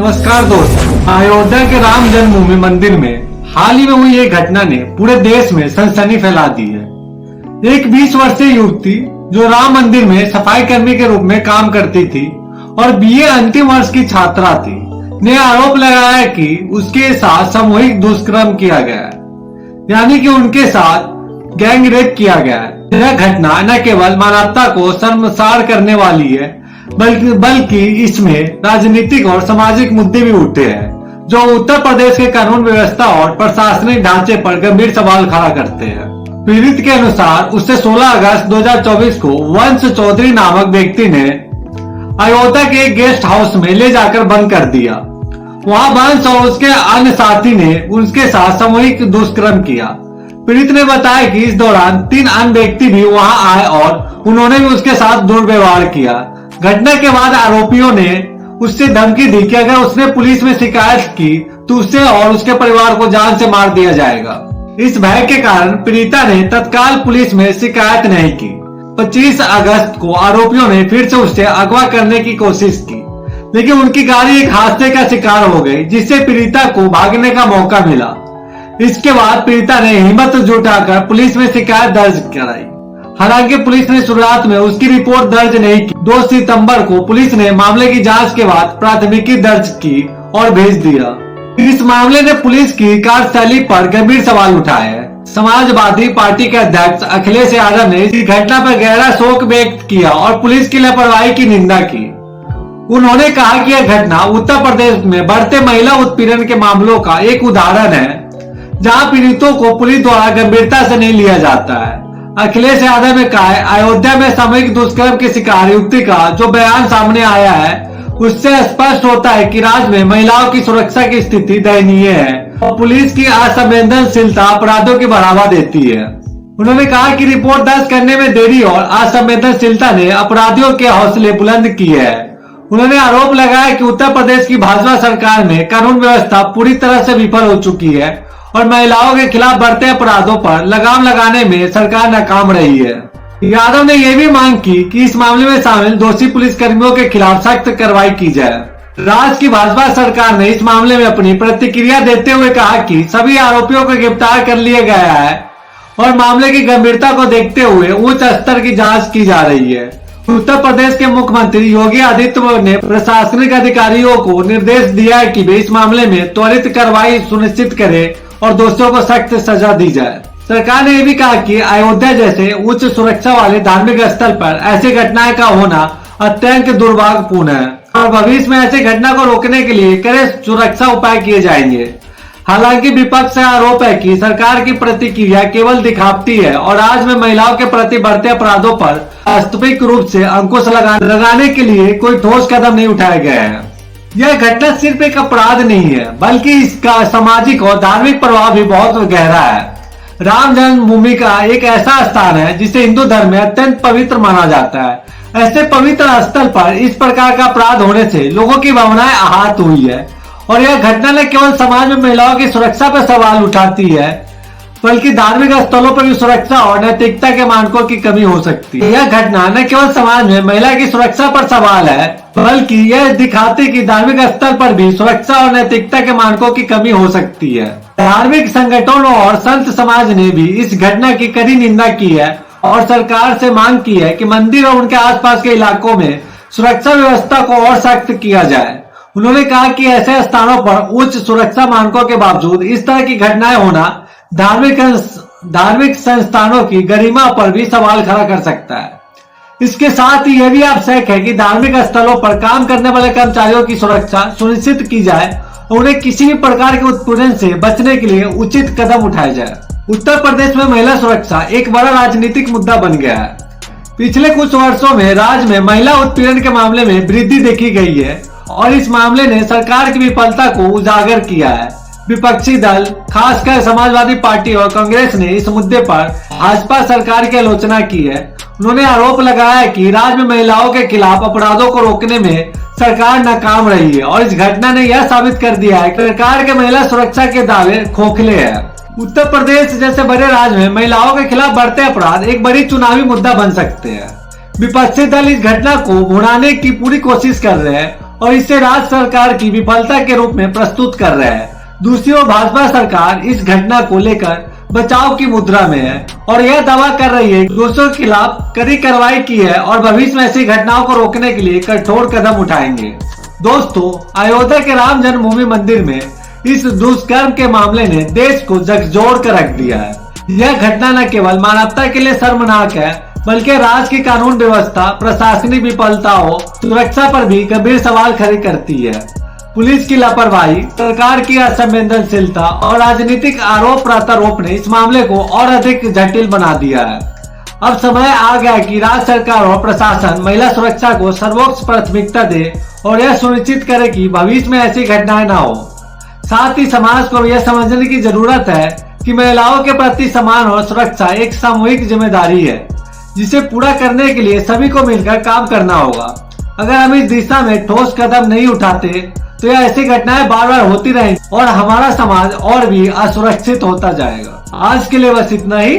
नमस्कार दोस्तों। अयोध्या के राम जन्मभूमि मंदिर में हाल ही में हुई एक घटना ने पूरे देश में सनसनी फैला दी है। एक 20 वर्षीय युवती जो राम मंदिर में सफाई कर्मी के रूप में काम करती थी और बीए अंतिम वर्ष की छात्रा थी, ने आरोप लगाया कि उसके साथ सामूहिक दुष्कर्म किया गया है, यानी कि उनके साथ गैंग रेप किया गया है। यह घटना न केवल मानवता को शर्मसार करने वाली है बल्कि इसमें राजनीतिक और सामाजिक मुद्दे भी उठे हैं, जो उत्तर प्रदेश के कानून व्यवस्था और प्रशासनिक ढांचे पर गंभीर सवाल खड़ा करते हैं। पीड़ित के अनुसार उसे 16 अगस्त 2024 को वंश चौधरी नामक व्यक्ति ने अयोध्या के एक गेस्ट हाउस में ले जाकर बंद कर दिया। वहां वंश और उसके अन्य साथी ने उसके साथ सामूहिक दुष्कर्म किया। पीड़ित ने बताया कि इस दौरान 3 अन्य व्यक्ति भी वहां आए और उन्होंने भी उसके साथ दुर्व्यवहार किया। घटना के बाद आरोपियों ने उससे धमकी दी कि अगर उसने पुलिस में शिकायत की तो उसे और उसके परिवार को जान से मार दिया जाएगा। इस भय के कारण पीड़िता ने तत्काल पुलिस में शिकायत नहीं की। 25 अगस्त को आरोपियों ने फिर से उससे अगवा करने की कोशिश की, लेकिन उनकी गाड़ी एक हादसे का शिकार हो गई, जिससे पीड़िता को भागने का मौका मिला। इसके बाद पीड़िता ने हिम्मत जुटाकर पुलिस में शिकायत दर्ज कराई। हालांकि पुलिस ने शुरुआत में उसकी रिपोर्ट दर्ज नहीं की। 2 सितंबर को पुलिस ने मामले की जांच के बाद प्राथमिकी दर्ज की और भेज दिया। इस मामले ने पुलिस की कार्यशैली पर गंभीर सवाल उठाए हैं। समाजवादी पार्टी के अध्यक्ष अखिलेश यादव ने इस घटना पर गहरा शोक व्यक्त किया और पुलिस की लापरवाही की निंदा की। उन्होंने कहा कि यह घटना उत्तर प्रदेश में बढ़ते महिला उत्पीड़न के मामलों का एक उदाहरण है, जहां पीड़ितों को पुलिस द्वारा गंभीरता से नहीं लिया जाता है। अखिलेश यादव ने कहा, अयोध्या में सामूहिक दुष्कर्म की शिकार युवती का जो बयान सामने आया है, उससे स्पष्ट होता है कि राज्य में महिलाओं की सुरक्षा की स्थिति दयनीय है और पुलिस की असंवेदनशीलता अपराधों की बढ़ावा देती है। उन्होंने कहा कि रिपोर्ट दर्ज करने में देरी और असंवेदनशीलता ने अपराधियों के हौसले बुलंद किए हैं। उन्होंने आरोप लगाया कि उत्तर प्रदेश की भाजपा सरकार में कानून व्यवस्था पूरी तरह से विफल हो चुकी है और महिलाओं के खिलाफ बढ़ते अपराधों पर लगाम लगाने में सरकार नाकाम रही है। यादव ने यह भी मांग की कि इस मामले में शामिल दोषी पुलिस कर्मियों के खिलाफ सख्त कार्रवाई की जाए। राज्य की भाजपा सरकार ने इस मामले में अपनी प्रतिक्रिया देते हुए कहा कि सभी आरोपियों को गिरफ्तार कर लिया गया है और मामले की गंभीरता को देखते हुए उच्च स्तर की जांच की जा रही है। उत्तर प्रदेश के मुख्यमंत्री योगी आदित्यनाथ ने प्रशासनिक अधिकारियों को निर्देश दिया है कि वे इस मामले में त्वरित कार्रवाई सुनिश्चित करें और दोषियों को सख्त सजा दी जाए। सरकार ने यह भी कहा कि अयोध्या जैसे उच्च सुरक्षा वाले धार्मिक स्थल पर ऐसी घटनाएं का होना अत्यंत दुर्भाग्यपूर्ण है और भविष्य में ऐसी घटना को रोकने के लिए कड़े सुरक्षा उपाय किए जाएंगे। हालांकि विपक्ष का आरोप है कि सरकार की प्रतिक्रिया केवल दिखावटी है और राज्य में महिलाओं के प्रति बढ़ते अपराधों पर वास्तविक रूप से अंकुश लगाने के लिए कोई ठोस कदम नहीं उठाए गए हैं। यह घटना सिर्फ एक अपराध नहीं है, बल्कि इसका सामाजिक और धार्मिक प्रभाव भी बहुत गहरा है। राम जन्मभूमि का एक ऐसा स्थान है जिसे हिंदू धर्म में अत्यंत पवित्र माना जाता है। ऐसे पवित्र स्थल पर इस प्रकार का अपराध होने से लोगों की भावनाएं आहत हुई है और यह घटना न केवल समाज में महिलाओं की सुरक्षा पर सवाल उठाती है, बल्कि धार्मिक स्थलों पर भी सुरक्षा और नैतिकता के मानकों की कमी हो सकती है। यह घटना न केवल समाज में महिला की सुरक्षा पर सवाल है, बल्कि यह दिखाती कि धार्मिक स्थल पर भी सुरक्षा और नैतिकता के मानकों की कमी हो सकती है। धार्मिक संगठनों और संत समाज ने भी इस घटना की कड़ी निंदा की है और सरकार से मांग की है कि मंदिर और उनके आसपास के इलाकों में सुरक्षा व्यवस्था को और सख्त किया जाए। उन्होंने कहा कि ऐसे स्थानों पर उच्च सुरक्षा मानकों के बावजूद इस तरह की घटनाएं होना धार्मिक संस्थानों की गरिमा पर भी सवाल खड़ा कर सकता है। इसके साथ ही यह भी आवश्यक है कि धार्मिक स्थलों पर काम करने वाले कर्मचारियों की सुरक्षा सुनिश्चित की जाए और उन्हें किसी भी प्रकार के उत्पीड़न से बचने के लिए उचित कदम उठाए जाए। उत्तर प्रदेश में महिला सुरक्षा एक बड़ा राजनीतिक मुद्दा बन गया है। पिछले कुछ वर्षों में राज्य में महिला उत्पीड़न के मामले में वृद्धि देखी गई है और इस मामले ने सरकार की विफलता को उजागर किया है। विपक्षी दल, खासकर समाजवादी पार्टी और कांग्रेस ने इस मुद्दे पर भाजपा सरकार की आलोचना की है। उन्होंने आरोप लगाया है कि राज्य में महिलाओं के खिलाफ अपराधों को रोकने में सरकार नाकाम रही है और इस घटना ने यह साबित कर दिया है कि सरकार के महिला सुरक्षा के दावे खोखले हैं। उत्तर प्रदेश जैसे बड़े राज्य में महिलाओं के खिलाफ बढ़ते अपराध एक बड़ी चुनावी मुद्दा बन सकते हैं। विपक्षी दल इस घटना को भुनाने की पूरी कोशिश कर रहे हैं और इसे राज्य सरकार की विफलता के रूप में प्रस्तुत कर रहे हैं। दूसरी ओर भाजपा सरकार इस घटना को लेकर बचाव की मुद्रा में है और यह दावा कर रही है कि दोषियों के खिलाफ कड़ी कार्रवाई की है और भविष्य में ऐसी घटनाओं को रोकने के लिए कठोर कदम उठाएंगे। दोस्तों, अयोध्या के राम जन्मभूमि मंदिर में इस दुष्कर्म के मामले ने देश को झकझोर कर रख दिया है। यह घटना न केवल मानवता के लिए शर्मनाक है, बल्कि राज्य की कानून व्यवस्था, प्रशासनिक विफलताओं, सुरक्षा पर भी गंभीर सवाल खड़े करती है। पुलिस की लापरवाही, सरकार की असंवेदनशीलता और राजनीतिक आरोप प्रत्यारोप ने इस मामले को और अधिक जटिल बना दिया है। अब समय आ गया कि राज्य सरकार और प्रशासन महिला सुरक्षा को सर्वोच्च प्राथमिकता दे और यह सुनिश्चित करे कि भविष्य में ऐसी घटनाएं न हो। साथ ही समाज को यह समझने की जरूरत है कि महिलाओं के प्रति सम्मान और सुरक्षा एक सामूहिक जिम्मेदारी है, जिसे पूरा करने के लिए सभी को मिलकर काम करना होगा। अगर हम इस दिशा में ठोस कदम नहीं उठाते तो यह ऐसी घटनाएं बार बार होती रहेंगी और हमारा समाज और भी असुरक्षित होता जाएगा। आज के लिए बस इतना ही।